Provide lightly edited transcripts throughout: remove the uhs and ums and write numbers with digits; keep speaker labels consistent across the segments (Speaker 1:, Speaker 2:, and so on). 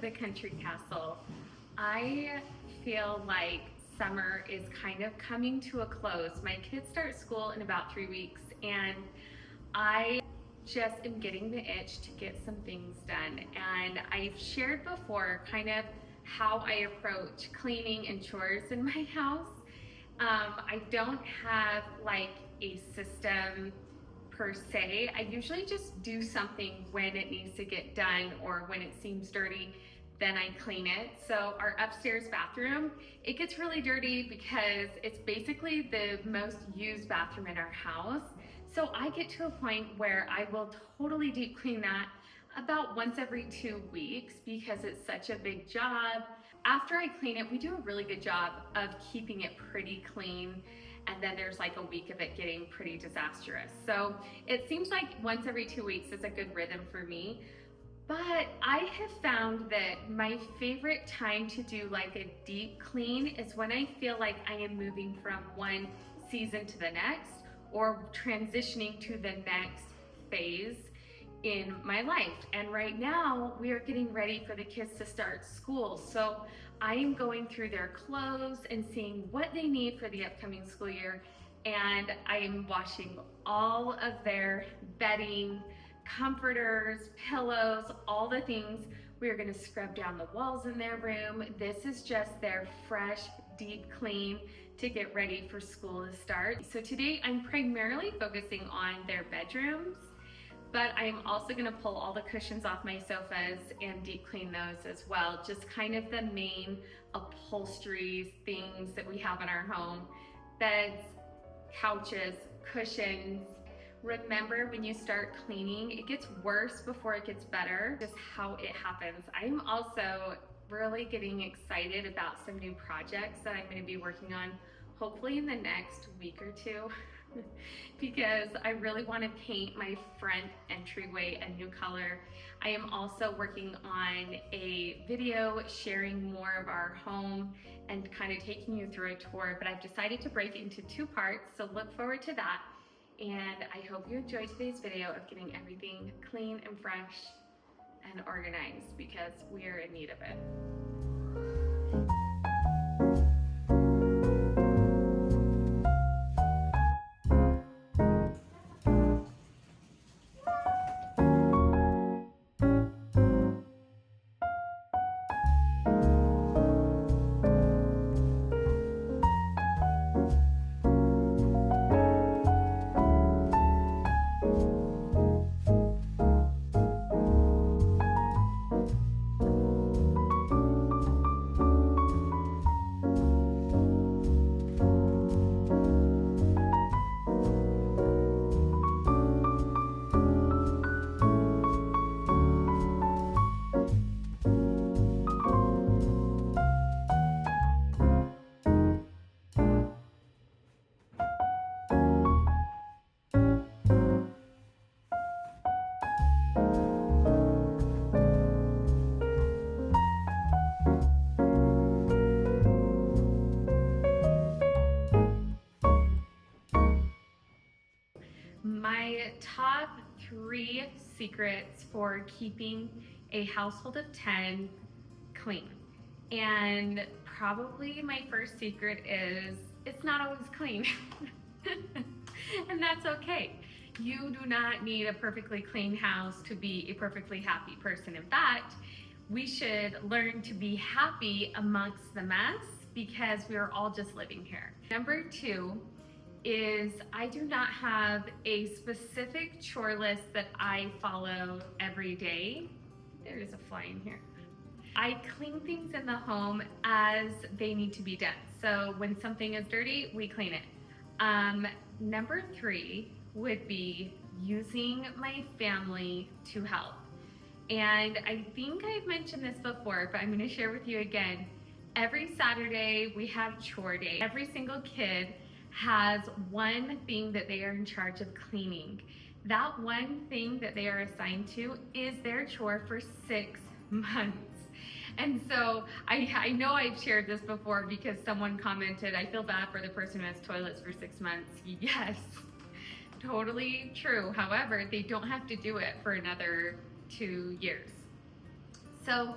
Speaker 1: the country castle. I feel like summer is kind of coming to a close. My kids start school in about 3 weeks, and I just am getting the itch to get some things done. And I've shared before kind of how I approach cleaning and chores in my house. I don't have like a system per se. I usually just do something when it needs to get done or when it seems dirty, then I clean it. So our upstairs bathroom, it gets really dirty because it's basically the most used bathroom in our house. So I get to a point where I will totally deep clean that about once every 2 weeks because it's such a big job. After I clean it, we do a really good job of keeping it pretty clean, and then there's like a week of it getting pretty disastrous. So it seems like once every 2 weeks is a good rhythm for me. But I have found that my favorite time to do like a deep clean is when I feel like I am moving from one season to the next or transitioning to the next phase in my life. And right now we are getting ready for the kids to start school. So I am going through their clothes and seeing what they need for the upcoming school year. And I am washing all of their bedding, comforters, pillows, all the things. We are gonna scrub down the walls in their room. This is just their fresh, deep clean to get ready for school to start. So today I'm primarily focusing on their bedrooms, but I'm also gonna pull all the cushions off my sofas and deep clean those as well. Just kind of the main upholstery things that we have in our home. Beds, couches, cushions. Remember, when you start cleaning, it gets worse before it gets better, just how it happens. I'm also really getting excited about some new projects that I'm gonna be working on, hopefully in the next week or two, because I really wanna paint my front entryway a new color. I am also working on a video sharing more of our home and kind of taking you through a tour, but I've decided to break it into 2 parts, so look forward to that. And I hope you enjoyed today's video of getting everything clean and fresh and organized because we are in need of it. My top 3 secrets for keeping a household of 10 clean. And probably my first secret is it's not always clean. And that's okay. You do not need a perfectly clean house to be a perfectly happy person. In fact, we should learn to be happy amongst the mess because we are all just living here. Number 2 is I do not have a specific chore list that I follow every day. There is a fly in here. I clean things in the home as they need to be done. So when something is dirty, we clean it. Number 3 would be using my family to help. And I think I've mentioned this before, but I'm gonna share with you again. Every Saturday we have chore day. Every single kid has one thing that they are in charge of cleaning. That one thing that they are assigned to is their chore for 6 months. And so I know I've shared this before because someone commented, I feel bad for the person who has toilets for 6 months. Yes, totally true. However, they don't have to do it for another 2 years. So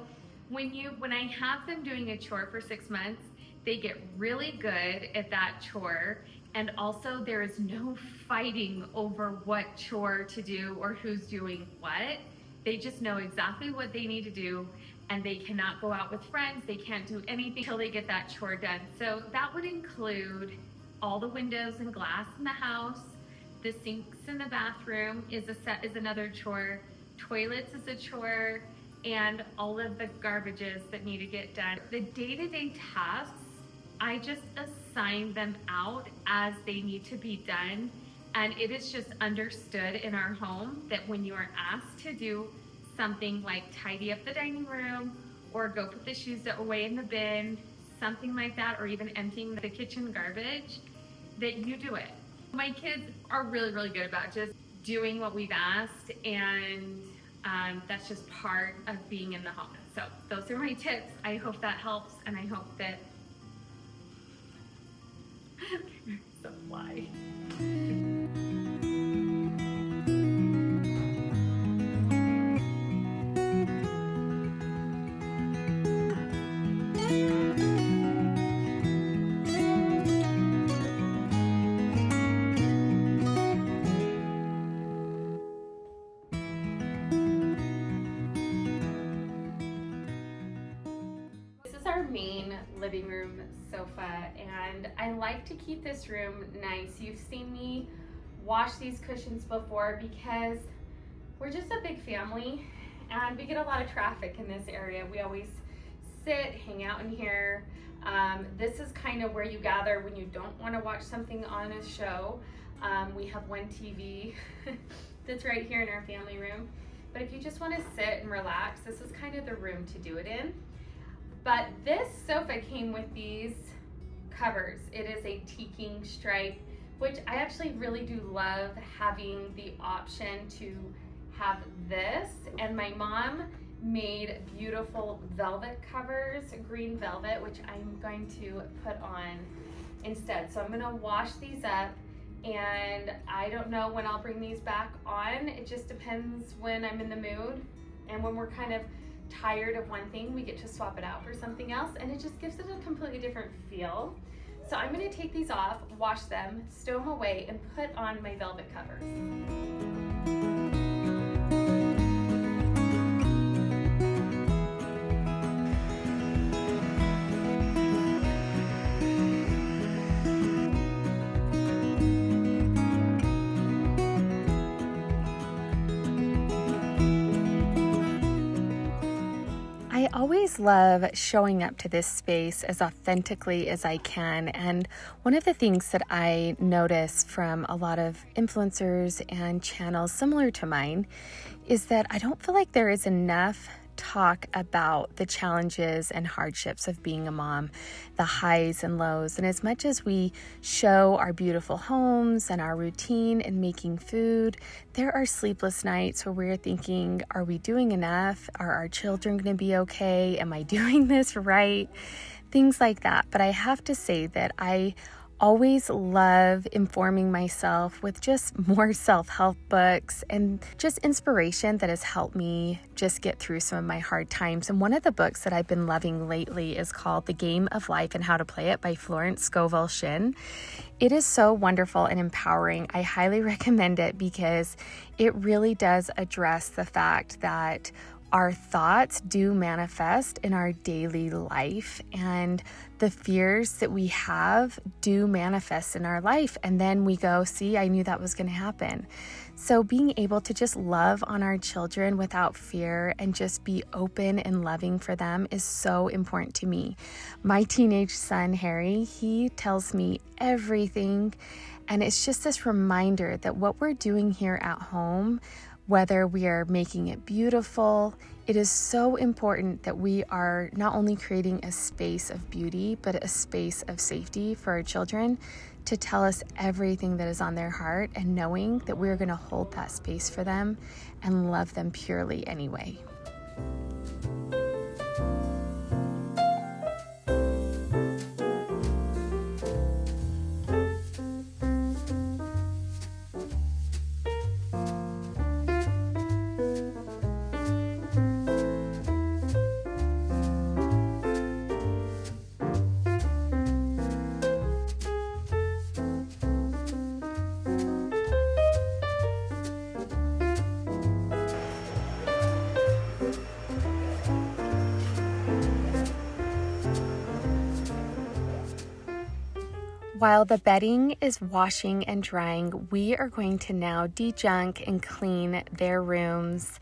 Speaker 1: When I have them doing a chore for 6 months, they get really good at that chore. And also there is no fighting over what chore to do or who's doing what. They just know exactly what they need to do, and they cannot go out with friends. They can't do anything until they get that chore done. So that would include all the windows and glass in the house. The sinks in the bathroom is another chore. Toilets is a chore, and all of the garbages that need to get done. The day-to-day tasks, I just assign them out as they need to be done. And it is just understood in our home that when you are asked to do something like tidy up the dining room or go put the shoes away in the bin, something like that, or even emptying the kitchen garbage, that you do it. My kids are really, really good about just doing what we've asked, and that's just part of being in the home. So those are my tips. I hope that helps, and I hope that the fly. This is our main living room sofa, and I like to keep this room nice. You've seen me wash these cushions before because we're just a big family and we get a lot of traffic in this area. We always sit, hang out in here. This is kind of where you gather when you don't want to watch something on a show. We have one TV that's right here in our family room. But if you just want to sit and relax, this is kind of the room to do it in. But this sofa came with these covers. It is a teaking stripe, which I actually really do love having the option to have this. And my mom made beautiful velvet covers, green velvet, which I'm going to put on instead. So I'm gonna wash these up, and I don't know when I'll bring these back on. It just depends when I'm in the mood, and when we're kind of tired of one thing, we get to swap it out for something else, and it just gives it a completely different feel. So I'm gonna take these off, wash them, stow them away, and put on my velvet covers.
Speaker 2: I always love showing up to this space as authentically as I can. And one of the things that I notice from a lot of influencers and channels similar to mine is that I don't feel like there is enough talk about the challenges and hardships of being a mom, the highs and lows. And as much as we show our beautiful homes and our routine and making food, there are sleepless nights where we're thinking, are we doing enough? Are our children going to be okay? Am I doing this right? Things like that. But I have to say that I always love informing myself with just more self-help books and just inspiration that has helped me just get through some of my hard times. And one of the books that I've been loving lately is called The Game of Life and How to Play It by Florence Scovel Shinn. It is so wonderful and empowering. I highly recommend it because it really does address the fact that our thoughts do manifest in our daily life, and the fears that we have do manifest in our life. And then we go, see, I knew that was going to happen. So being able to just love on our children without fear and just be open and loving for them is so important to me. My teenage son, Harry, he tells me everything. And it's just this reminder that what we're doing here at home, whether we are making it beautiful, it is so important that we are not only creating a space of beauty, but a space of safety for our children to tell us everything that is on their heart, and knowing that we're going to hold that space for them and love them purely anyway. While the bedding is washing and drying, we are going to now dejunk and clean their rooms.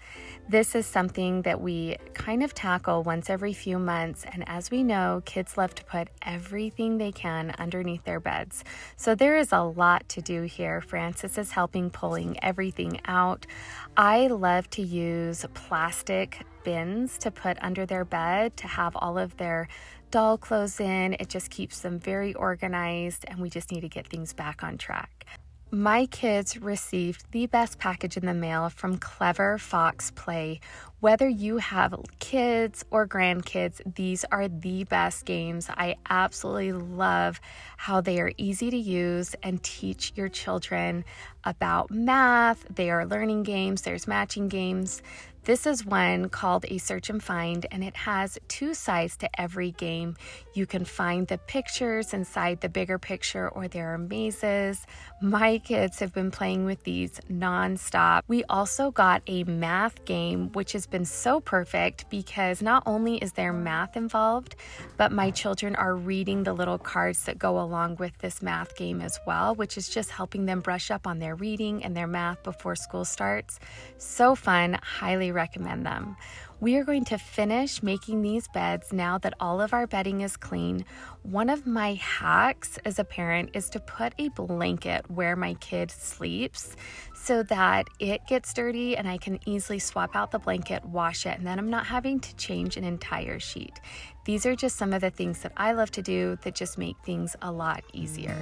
Speaker 2: This is something that we kind of tackle once every few months, and as we know, kids love to put everything they can underneath their beds. So there is a lot to do here. Francis is helping pulling everything out. I love to use plastic bins to put under their bed to have all of their doll clothes in. It just keeps them very organized, and we just need to get things back on track. My kids received the best package in the mail from Clever Fox Play. Whether you have kids or grandkids, these are the best games. I absolutely love how they are easy to use and teach your children about math. They are learning games. There's matching games. This is one called a Search and Find, and it has two sides to every game. You can find the pictures inside the bigger picture, or there are mazes. My kids have been playing with these nonstop. We also got a math game, which has been so perfect because not only is there math involved, but my children are reading the little cards that go along with this math game as well, which is just helping them brush up on their reading and their math before school starts. So fun, highly recommend them. We are going to finish making these beds now that all of our bedding is clean. One of my hacks as a parent is to put a blanket where my kid sleeps so that it gets dirty and I can easily swap out the blanket, wash it, and then I'm not having to change an entire sheet. These are just some of the things that I love to do that just make things a lot easier.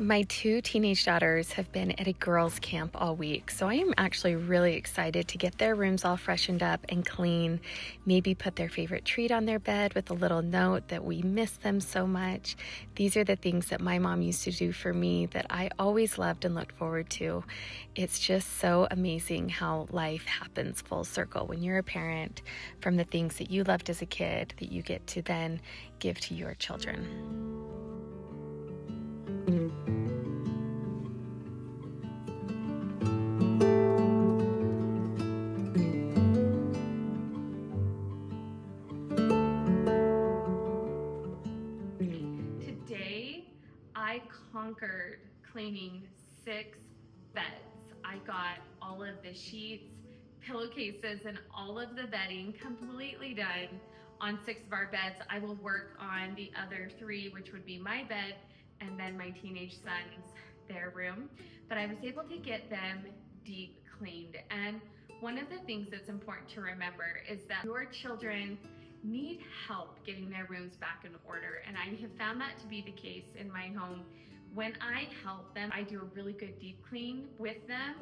Speaker 2: My two teenage daughters have been at a girls' camp all week, so I am actually really excited to get their rooms all freshened up and clean, maybe put their favorite treat on their bed with a little note that we miss them so much. These are the things that my mom used to do for me that I always loved and looked forward to. It's just so amazing how life happens full circle when you're a parent, from the things that you loved as a kid that you get to then give to your children.
Speaker 1: Today, I conquered cleaning 6 beds. I got all of the sheets, pillowcases, and all of the bedding completely done on 6 of our beds. I will work on the other 3, which would be my bed and then my teenage son's, their room. But I was able to get them deep cleaned. And one of the things that's important to remember is that your children need help getting their rooms back in order, and I have found that to be the case in my home. When I help them, I do a really good deep clean with them,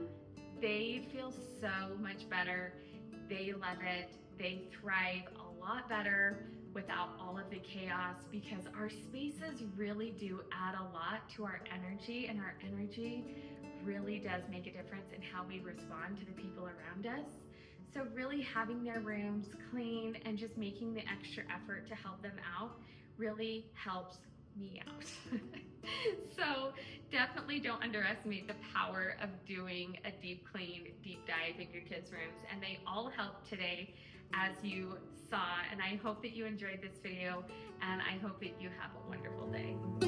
Speaker 1: they feel so much better. They love it. They thrive a lot better without all of the chaos, because our spaces really do add a lot to our energy, and our energy really does make a difference in how we respond to the people around us. So really having their rooms clean and just making the extra effort to help them out really helps me out. So definitely don't underestimate the power of doing a deep clean, deep dive in your kids' rooms, and they all help today, as you saw. And I hope that you enjoyed this video, and I hope that you have a wonderful day.